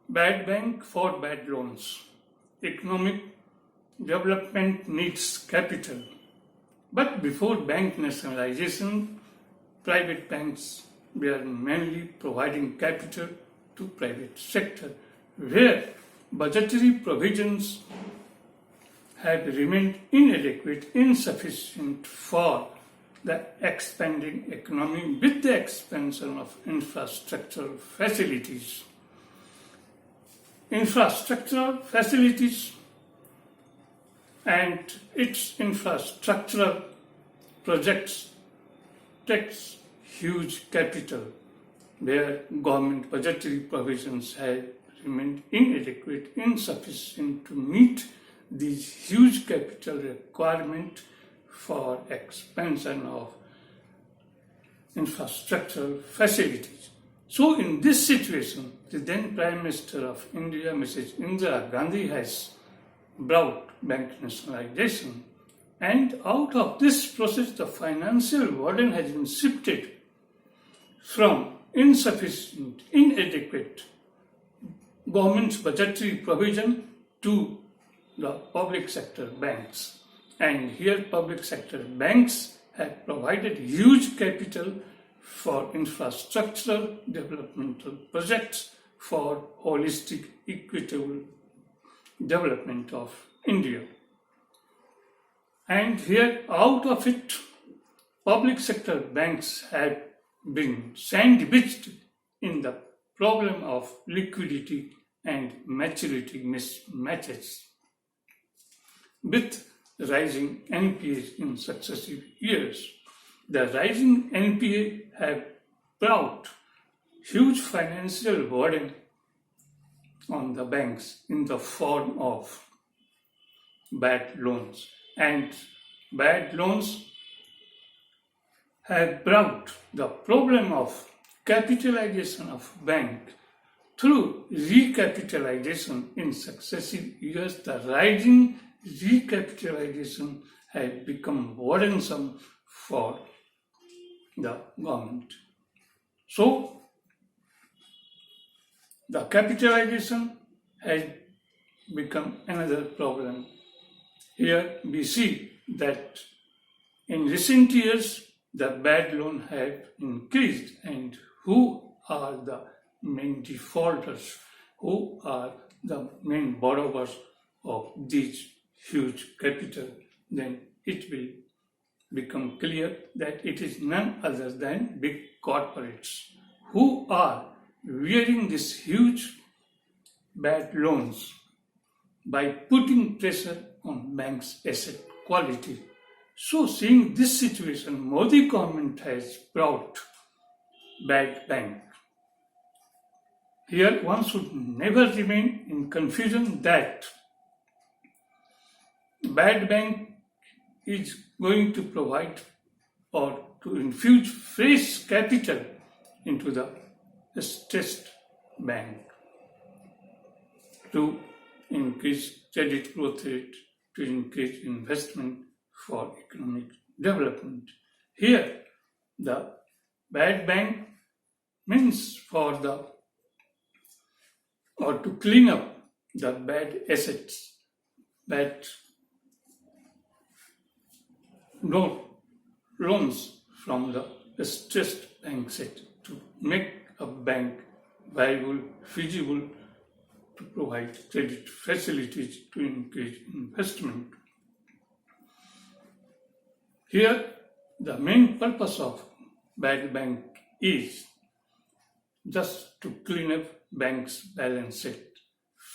Bad bank for bad loans. Economic development needs capital. But before bank nationalization, private banks were mainly providing capital to private sector, where budgetary provisions have remained inadequate, insufficient for the expanding economy with the expansion of infrastructural facilities. Infrastructural facilities and its infrastructural projects takes huge capital, where government budgetary provisions have remained inadequate, insufficient to meet these huge capital requirements for expansion of infrastructural facilities. So in this situation, the then Prime Minister of India, Mrs. Indira Gandhi, has brought bank nationalization, and out of this process the financial burden has been shifted from insufficient, inadequate government's budgetary provision to the public sector banks. And here public sector banks have provided huge capital for infrastructural developmental projects for holistic, equitable development of India. And here out of it, public sector banks have been sandwiched in the problem of liquidity and maturity mismatches. With rising NPAs in successive years, the rising NPA have brought huge financial burden on the banks in the form of bad loans, and bad loans have brought the problem of capitalization of bank through recapitalization in successive years. The rising recapitalization has become burdensome for the government. So the capitalization has become another problem. Here we see that in recent years the bad loan have increased, and who are the main defaulters, who are the main borrowers of these huge capital, then it will become clear that it is none other than big corporates who are wearing these huge bad loans by putting pressure on banks' asset quality. So seeing this situation, Modi government has brought bad bank. Here one should never remain in confusion that bad bank is going to provide or to infuse fresh capital into the stressed bank to increase credit growth rate, to increase investment for economic development. Here, the bad bank means for the or to clean up the bad assets, bad loans from the stressed bank set to make a bank viable, feasible to provide credit facilities to increase investment. Here, the main purpose of bad bank is just to clean up banks' balance sheet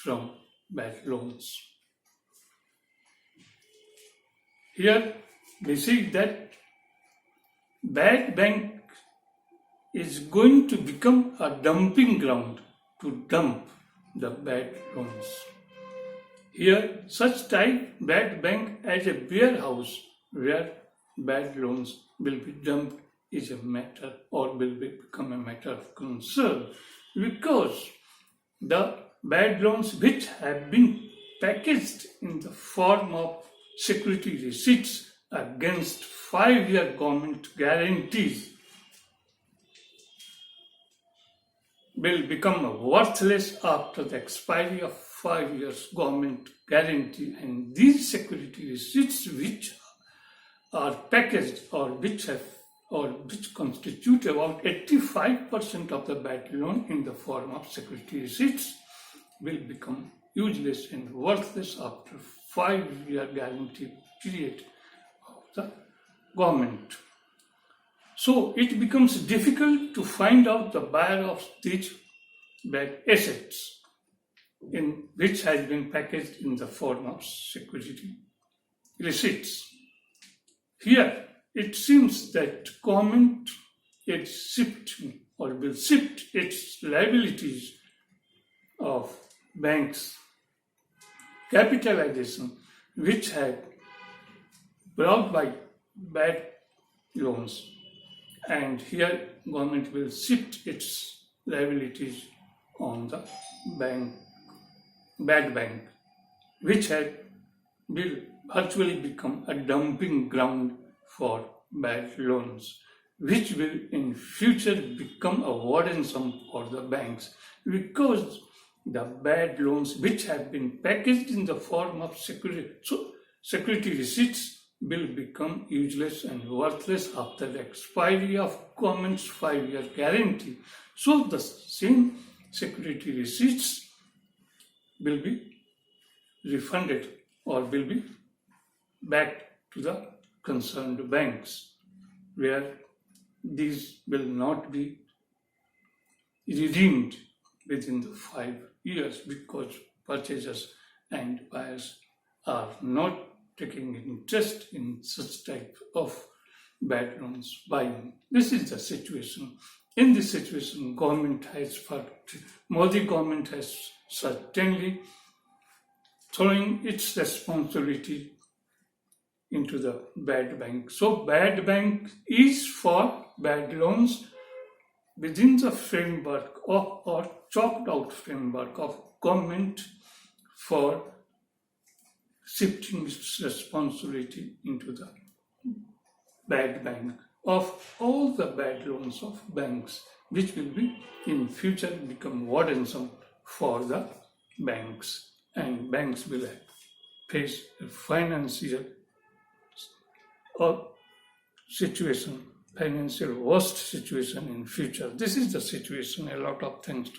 from bad loans. Here, we see that bad bank is going to become a dumping ground to dump the bad loans. Here, such type bad bank as a warehouse where bad loans will be dumped is a matter or will become a matter of concern, because the bad loans which have been packaged in the form of security receipts against 5-year government guarantees, will become worthless after the expiry of 5 years government guarantee, and these security receipts which are packaged or which constitute about 85% of the bad loan in the form of security receipts will become useless and worthless after 5-year guarantee period of the government. So it becomes difficult to find out the buyer of these bad assets in which has been packaged in the form of security receipts. Here it seems that government is shifting or will shift its liabilities of banks' capitalization, which have brought by bad loans, and here government will shift its liabilities on the bad bank, which will virtually become a dumping ground for bad loans, which will in future become a burdensome for the banks, because the bad loans which have been packaged in the form of security receipts will become useless and worthless after the expiry of government's 5-year guarantee. So the same security receipts will be refunded or will be back to the concerned banks, where these will not be redeemed within the 5 years, because purchasers and buyers are not taking interest in such type of bad loans buying. This is the situation. In this situation, Modi government has certainly throwing its responsibility into the bad bank. So bad bank is for bad loans within the framework of or chalked out framework of government for shifting its responsibility into the bad bank of all the bad loans of banks, which will be in future become burdensome for the banks, and banks will face a financial financial worst situation in future. This is the situation. A lot of things to